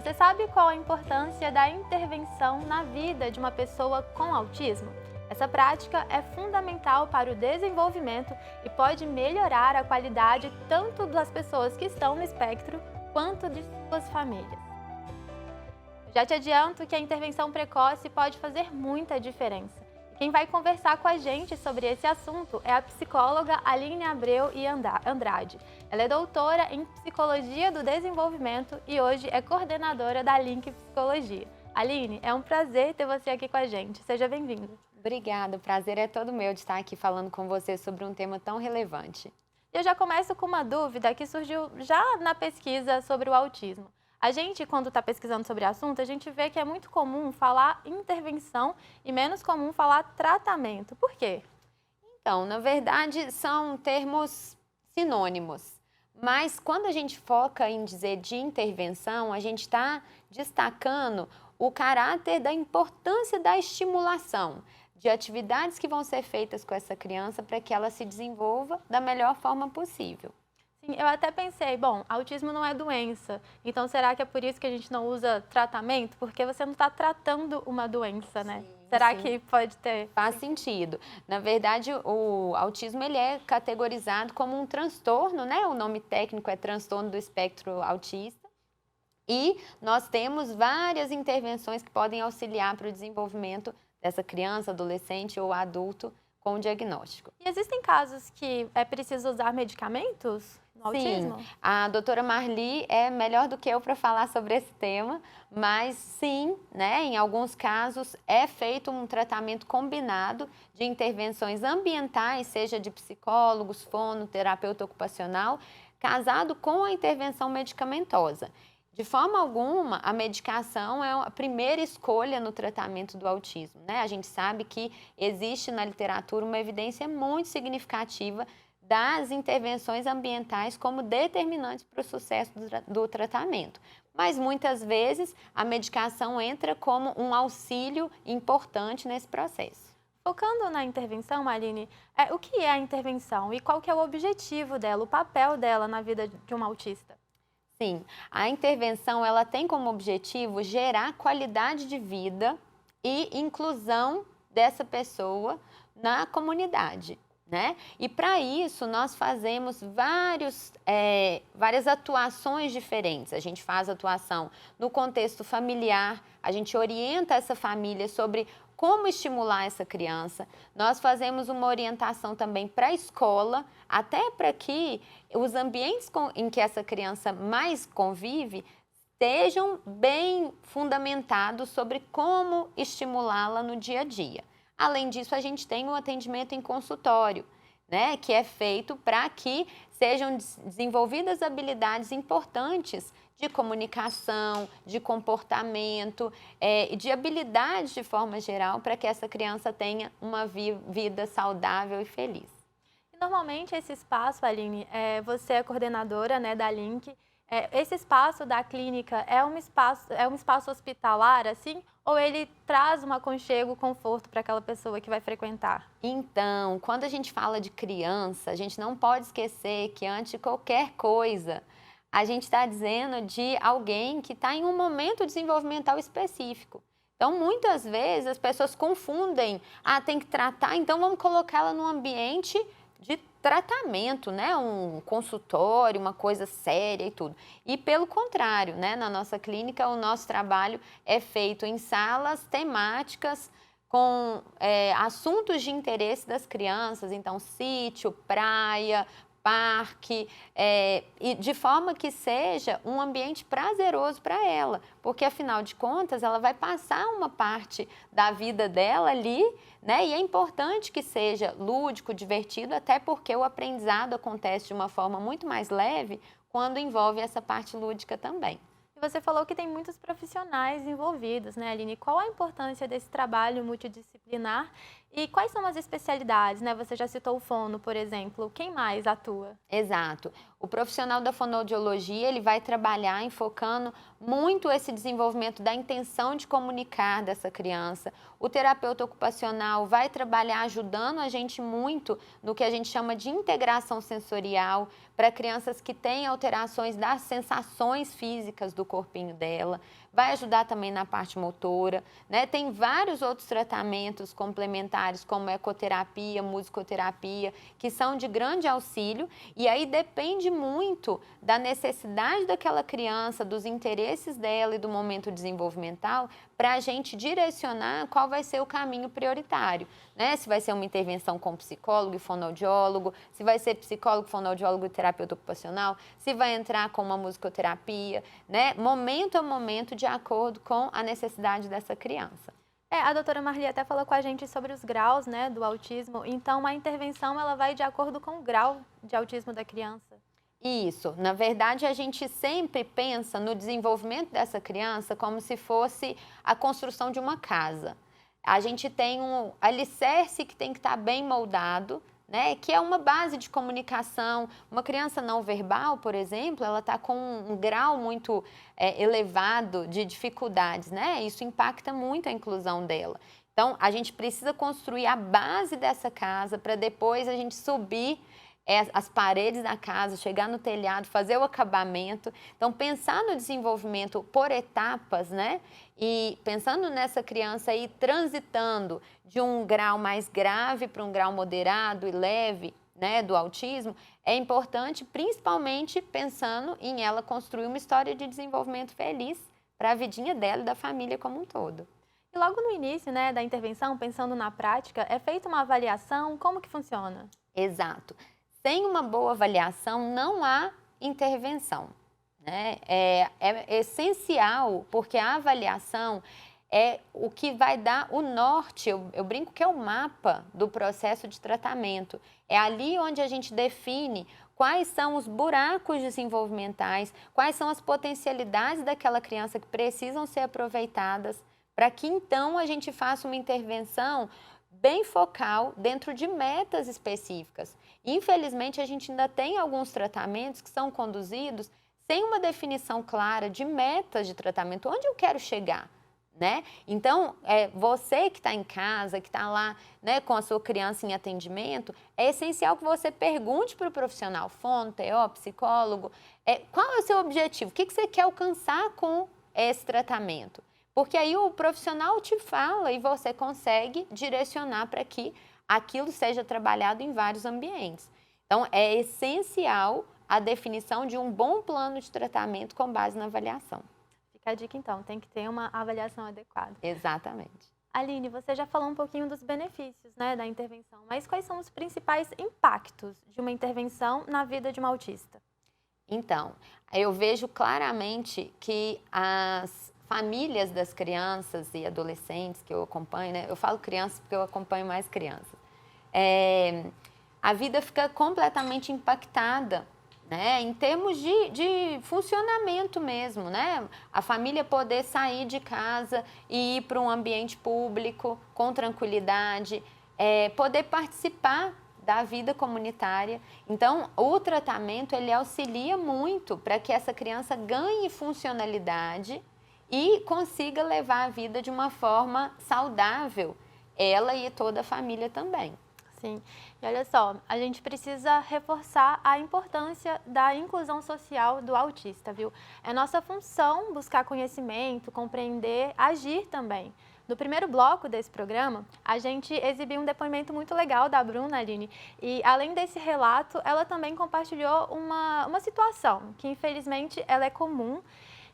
Você sabe qual a importância da intervenção na vida de uma pessoa com autismo? Essa prática é fundamental para o desenvolvimento e pode melhorar a qualidade tanto das pessoas que estão no espectro quanto de suas famílias. Já te adianto que a intervenção precoce pode fazer muita diferença. Quem vai conversar com a gente sobre esse assunto é a psicóloga Aline Abreu e Andrade. Ela é doutora em Psicologia do Desenvolvimento e hoje é coordenadora da Link Psicologia. Aline, é um prazer ter você aqui com a gente. Seja bem-vinda. Obrigada, o prazer é todo meu de estar aqui falando com você sobre um tema tão relevante. Eu já começo com uma dúvida que surgiu já na pesquisa sobre o autismo. A gente, quando está pesquisando sobre o assunto, a gente vê que é muito comum falar intervenção e menos comum falar tratamento. Por quê? Então, na verdade, são termos sinônimos. Mas quando a gente foca em dizer de intervenção, a gente está destacando o caráter da importância da estimulação, de atividades que vão ser feitas com essa criança para que ela se desenvolva da melhor forma possível. Sim, eu até pensei, bom, autismo não é doença, então será que é por isso que a gente não usa tratamento? Porque você não está tratando uma doença, né? Sim, será sim. que pode ter? Faz sentido. Na verdade, o autismo ele é categorizado como um transtorno, né? O nome técnico é transtorno do espectro autista. E nós temos várias intervenções que podem auxiliar para o desenvolvimento dessa criança, adolescente ou adulto com o diagnóstico. E existem casos que é preciso usar medicamentos no autismo? Sim, a doutora Marli é melhor do que eu para falar sobre esse tema, mas sim, né, em alguns casos é feito um tratamento combinado de intervenções ambientais, seja de psicólogos, fono, terapeuta ocupacional, casado com a intervenção medicamentosa. De forma alguma, a medicação é a primeira escolha no tratamento do autismo, né? A gente sabe que existe na literatura uma evidência muito significativa das intervenções ambientais como determinantes para o sucesso do tratamento. Mas muitas vezes a medicação entra como um auxílio importante nesse processo. Focando na intervenção, Aline, o que é a intervenção e qual que é o objetivo dela, o papel dela na vida de um autista? Sim, a intervenção ela tem como objetivo gerar qualidade de vida e inclusão dessa pessoa na comunidade, né? E para isso nós fazemos várias atuações diferentes. A gente faz atuação no contexto familiar, a gente orienta essa família sobre como estimular essa criança. Nós fazemos uma orientação também para a escola, até para que os ambientes em que essa criança mais convive estejam bem fundamentados sobre como estimulá-la no dia a dia. Além disso, a gente tem um atendimento em consultório, né, que é feito para que sejam desenvolvidas habilidades importantes de comunicação, de comportamento e de habilidades de forma geral para que essa criança tenha uma vida saudável e feliz. E normalmente esse espaço, Aline, você é coordenadora, né, da Link, esse espaço da clínica é um espaço hospitalar, assim, ou ele traz um aconchego, conforto para aquela pessoa que vai frequentar? Então, quando a gente fala de criança, a gente não pode esquecer que antes de qualquer coisa, a gente está dizendo de alguém que está em um momento desenvolvimental específico. Então, muitas vezes as pessoas confundem, tem que tratar, então vamos colocá-la num ambiente de tratamento, né? Um consultório, uma coisa séria e tudo. E pelo contrário, né? Na nossa clínica, o nosso trabalho é feito em salas temáticas com assuntos de interesse das crianças, então sítio, praia, parque, e de forma que seja um ambiente prazeroso para ela, porque afinal de contas ela vai passar uma parte da vida dela ali, né? E é importante que seja lúdico, divertido, até porque o aprendizado acontece de uma forma muito mais leve quando envolve essa parte lúdica também. E você falou que tem muitos profissionais envolvidos, né, Aline? Qual a importância desse trabalho multidisciplinar e quais são as especialidades, né? Você já citou o fono, por exemplo. Quem mais atua? Exato. O profissional da fonoaudiologia, ele vai trabalhar enfocando muito esse desenvolvimento da intenção de comunicar dessa criança. O terapeuta ocupacional vai trabalhar ajudando a gente muito no que a gente chama de integração sensorial para crianças que têm alterações das sensações físicas do corpinho dela. Vai ajudar também na parte motora, né? Tem vários outros tratamentos complementares, como ecoterapia, musicoterapia, que são de grande auxílio, e aí depende muito da necessidade daquela criança, dos interesses dela e do momento desenvolvimental, para a gente direcionar qual vai ser o caminho prioritário, né? Se vai ser uma intervenção com psicólogo e fonoaudiólogo, se vai ser psicólogo, fonoaudiólogo e terapeuta ocupacional, se vai entrar com uma musicoterapia, né? Momento a momento, de acordo com a necessidade dessa criança. A doutora Marli até falou com a gente sobre os graus, né, do autismo, então a intervenção ela vai de acordo com o grau de autismo da criança. Isso, na verdade a gente sempre pensa no desenvolvimento dessa criança como se fosse a construção de uma casa. A gente tem um alicerce que tem que estar bem moldado, né, que é uma base de comunicação. Uma criança não verbal, por exemplo, ela está com um grau muito elevado de dificuldades, né? Isso impacta muito a inclusão dela. Então, a gente precisa construir a base dessa casa para depois a gente subir as paredes da casa, chegar no telhado, fazer o acabamento. Então, pensar no desenvolvimento por etapas, né? E pensando nessa criança aí transitando de um grau mais grave para um grau moderado e leve, né, do autismo, é importante, principalmente pensando em ela construir uma história de desenvolvimento feliz para a vidinha dela e da família como um todo. E logo no início, né, da intervenção, pensando na prática, é feita uma avaliação, como que funciona? Exato. Sem uma boa avaliação, não há intervenção, né? É essencial, porque a avaliação é o que vai dar o norte, eu brinco que é o mapa do processo de tratamento. É ali onde a gente define quais são os buracos desenvolvimentais, quais são as potencialidades daquela criança que precisam ser aproveitadas, para que então a gente faça uma intervenção bem focal dentro de metas específicas. Infelizmente, a gente ainda tem alguns tratamentos que são conduzidos sem uma definição clara de metas de tratamento, onde eu quero chegar, né? Então, você que está em casa, que está lá, né, com a sua criança em atendimento, é essencial que você pergunte para o profissional, fono, TO, psicólogo, qual é o seu objetivo, o que você quer alcançar com esse tratamento? Porque aí o profissional te fala e você consegue direcionar para que aquilo seja trabalhado em vários ambientes. Então, é essencial a definição de um bom plano de tratamento com base na avaliação. Fica a dica, então, tem que ter uma avaliação adequada. Exatamente. Aline, você já falou um pouquinho dos benefícios, né, da intervenção, mas quais são os principais impactos de uma intervenção na vida de uma autista? Então, eu vejo claramente que as famílias das crianças e adolescentes que eu acompanho, né? Eu falo crianças porque eu acompanho mais crianças. A vida fica completamente impactada, né? Em termos de funcionamento mesmo, né? A família poder sair de casa e ir para um ambiente público com tranquilidade, poder participar da vida comunitária. Então, o tratamento, ele auxilia muito para que essa criança ganhe funcionalidade e consiga levar a vida de uma forma saudável, ela e toda a família também. Sim, e olha só, a gente precisa reforçar a importância da inclusão social do autista, viu? É nossa função buscar conhecimento, compreender, agir também. No primeiro bloco desse programa, a gente exibiu um depoimento muito legal da Bruna, Aline, e além desse relato, ela também compartilhou uma situação que infelizmente ela é comum.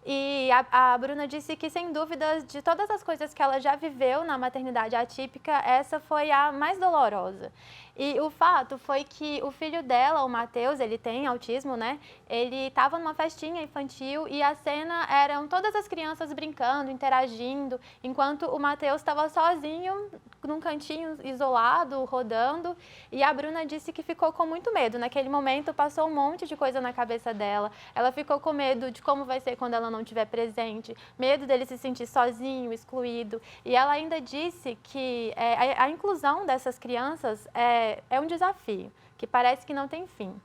E a Bruna disse que, sem dúvidas, de todas as coisas que ela já viveu na maternidade atípica, essa foi a mais dolorosa. E o fato foi que o filho dela, o Matheus, ele tem autismo, né? Ele estava numa festinha infantil e a cena eram todas as crianças brincando, interagindo, enquanto o Matheus estava sozinho, num cantinho isolado, rodando. E a Bruna disse que ficou com muito medo. Naquele momento, passou um monte de coisa na cabeça dela. Ela ficou com medo de como vai ser quando ela não estiver presente, medo dele se sentir sozinho, excluído. E ela ainda disse que a inclusão dessas crianças é um desafio, que parece que não tem fim.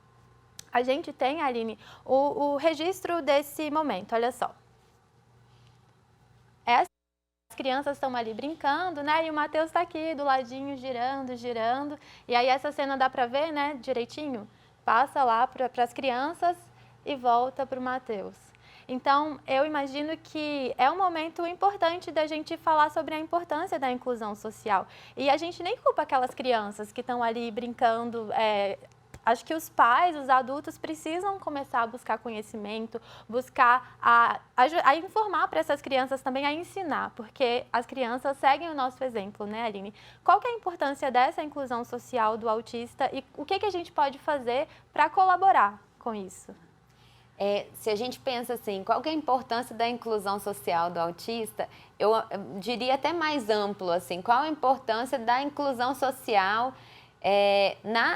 a gente tem, Aline, o registro desse momento, olha só. As crianças estão ali brincando, né? E o Matheus está aqui do ladinho, girando, girando. E aí essa cena dá para ver, né? Direitinho. Passa lá para as crianças e volta para o Matheus. Então, eu imagino que é um momento importante da gente falar sobre a importância da inclusão social. E a gente nem culpa aquelas crianças que estão ali brincando. Acho que os pais, os adultos precisam começar a buscar conhecimento, buscar a informar para essas crianças também, a ensinar, porque as crianças seguem o nosso exemplo, né, Aline? Qual que é a importância dessa inclusão social do autista e o que a gente pode fazer para colaborar com isso? Se a gente pensa assim, qual que é a importância da inclusão social do autista, eu diria até mais amplo, assim, qual a importância da inclusão social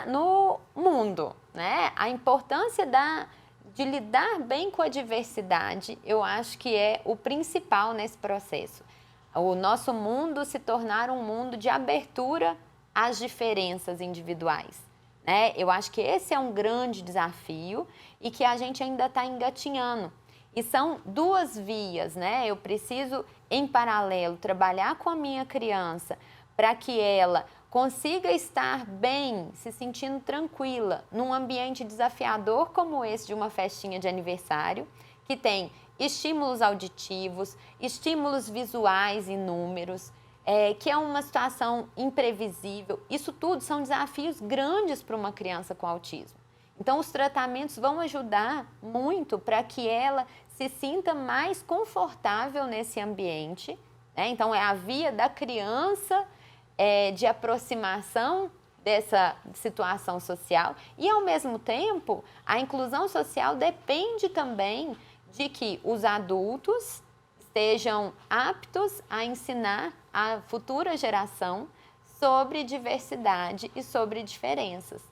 no mundo, né? A importância de lidar bem com a diversidade, eu acho que é o principal nesse processo. O nosso mundo se tornar um mundo de abertura às diferenças individuais, né? Eu acho que esse é um grande desafio e que a gente ainda está engatinhando. E são duas vias, né? Eu preciso, em paralelo, trabalhar com a minha criança para que ela consiga estar bem, se sentindo tranquila, num ambiente desafiador como esse de uma festinha de aniversário, que tem estímulos auditivos, estímulos visuais inúmeros, que é uma situação imprevisível. Isso tudo são desafios grandes para uma criança com autismo. Então, os tratamentos vão ajudar muito para que ela se sinta mais confortável nesse ambiente, né? Então, é a via da criança de aproximação dessa situação social e, ao mesmo tempo, a inclusão social depende também de que os adultos estejam aptos a ensinar a futura geração sobre diversidade e sobre diferenças,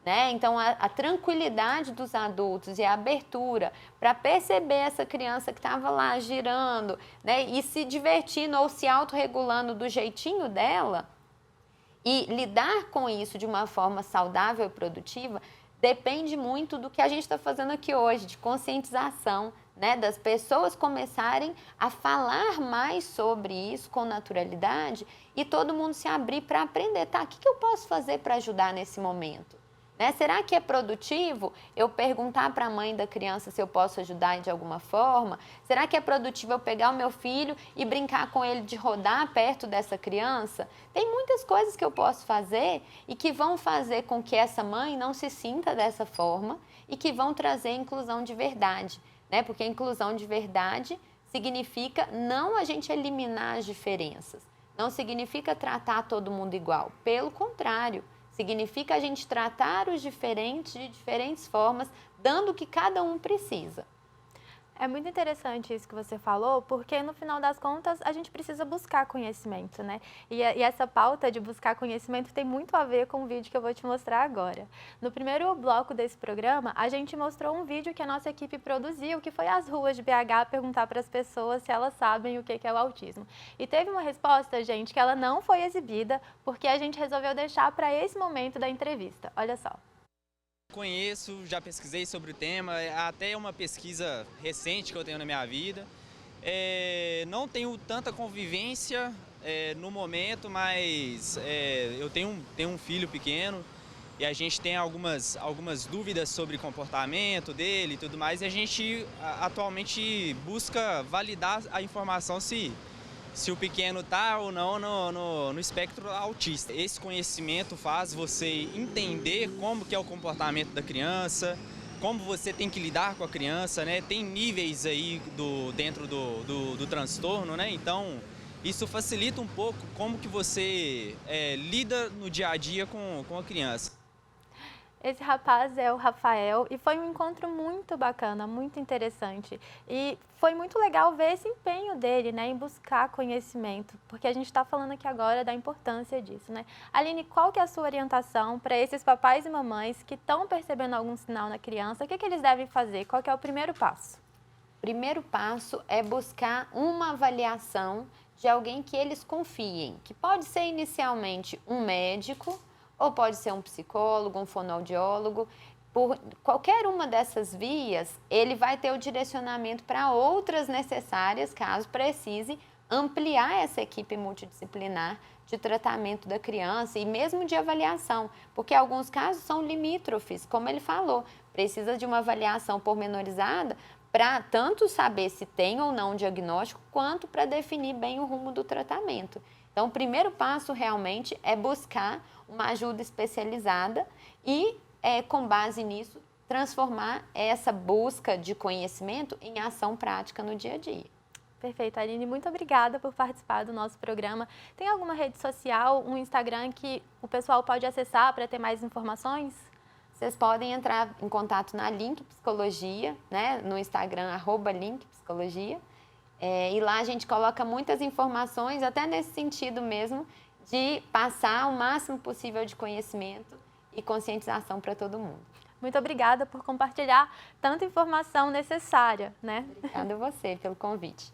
né? Então, a tranquilidade dos adultos e a abertura para perceber essa criança que estava lá girando, né, e se divertindo ou se autorregulando do jeitinho dela, e lidar com isso de uma forma saudável e produtiva depende muito do que a gente está fazendo aqui hoje, de conscientização, né? Das pessoas começarem a falar mais sobre isso com naturalidade e todo mundo se abrir para aprender. Tá, o que eu posso fazer para ajudar nesse momento? Né? Será que é produtivo eu perguntar para a mãe da criança se eu posso ajudar de alguma forma? Será que é produtivo eu pegar o meu filho e brincar com ele de rodar perto dessa criança? Tem muitas coisas que eu posso fazer e que vão fazer com que essa mãe não se sinta dessa forma e que vão trazer inclusão de verdade, né? Porque inclusão de verdade significa não a gente eliminar as diferenças, não significa tratar todo mundo igual, pelo contrário. Significa a gente tratar os diferentes de diferentes formas, dando o que cada um precisa. É muito interessante isso que você falou, porque no final das contas a gente precisa buscar conhecimento, né? E essa pauta de buscar conhecimento tem muito a ver com o vídeo que eu vou te mostrar agora. No primeiro bloco desse programa, a gente mostrou um vídeo que a nossa equipe produziu, que foi às ruas de BH perguntar para as pessoas se elas sabem o que é o autismo. E teve uma resposta, gente, que ela não foi exibida, porque a gente resolveu deixar para esse momento da entrevista. Olha só. Conheço, já pesquisei sobre o tema, até uma pesquisa recente que eu tenho na minha vida. Não tenho tanta convivência no momento, mas eu tenho um filho pequeno e a gente tem algumas dúvidas sobre comportamento dele e tudo mais. E a gente atualmente busca validar a informação se o pequeno está ou não no espectro autista. Esse conhecimento faz você entender como que é o comportamento da criança, como você tem que lidar com a criança, né? Tem níveis aí dentro do transtorno, né? Então, isso facilita um pouco como que você lida no dia a dia com a criança. Esse rapaz é o Rafael e foi um encontro muito bacana, muito interessante. E foi muito legal ver esse empenho dele, né, em buscar conhecimento, porque a gente está falando aqui agora da importância disso, né? Aline, qual que é a sua orientação para esses papais e mamães que estão percebendo algum sinal na criança? O que eles devem fazer? Qual que é o primeiro passo? O primeiro passo é buscar uma avaliação de alguém que eles confiem, que pode ser inicialmente um médico, ou pode ser um psicólogo, um fonoaudiólogo, por qualquer uma dessas vias, ele vai ter o direcionamento para outras necessárias, caso precise ampliar essa equipe multidisciplinar de tratamento da criança e mesmo de avaliação, porque alguns casos são limítrofes, como ele falou, precisa de uma avaliação pormenorizada para tanto saber se tem ou não um diagnóstico, quanto para definir bem o rumo do tratamento. Então, o primeiro passo realmente é buscar uma ajuda especializada e, com base nisso, transformar essa busca de conhecimento em ação prática no dia a dia. Perfeito, Aline, muito obrigada por participar do nosso programa. Tem alguma rede social, um Instagram que o pessoal pode acessar para ter mais informações? Vocês podem entrar em contato na Link Psicologia, né, no Instagram, @linkpsicologia. E lá a gente coloca muitas informações, até nesse sentido mesmo, de passar o máximo possível de conhecimento e conscientização para todo mundo. Muito obrigada por compartilhar tanta informação necessária, né? Obrigada a você pelo convite.